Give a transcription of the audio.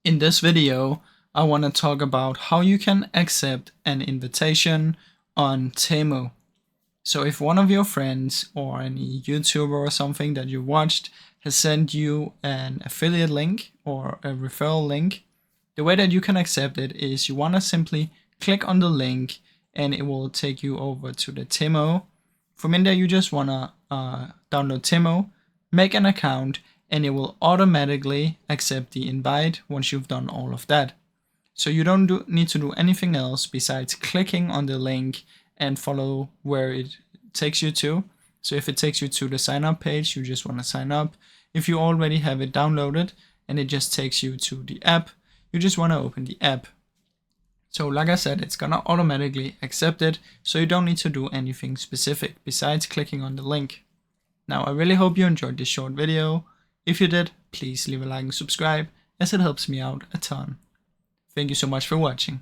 In this video, I want to talk about how you can accept an invitation on Temu. So if one of your friends or any YouTuber or something that you watched has sent you an affiliate link or a referral link, the way that you can accept it is you want to simply click on the link and it will take you over to the Temu. From in there, you just want to download Temu, make an account, and it will automatically accept the invite once you've done all of that. So you don't need to do anything else besides clicking on the link and follow where it takes you to. So if it takes you to the sign up page, you just want to sign up. If you already have it downloaded and it just takes you to the app, you just want to open the app. So like I said, it's gonna automatically accept it, so you don't need to do anything specific besides clicking on the link. Now I really hope you enjoyed this short video. If you did, please leave a like and subscribe, as it helps me out a ton. Thank you so much for watching.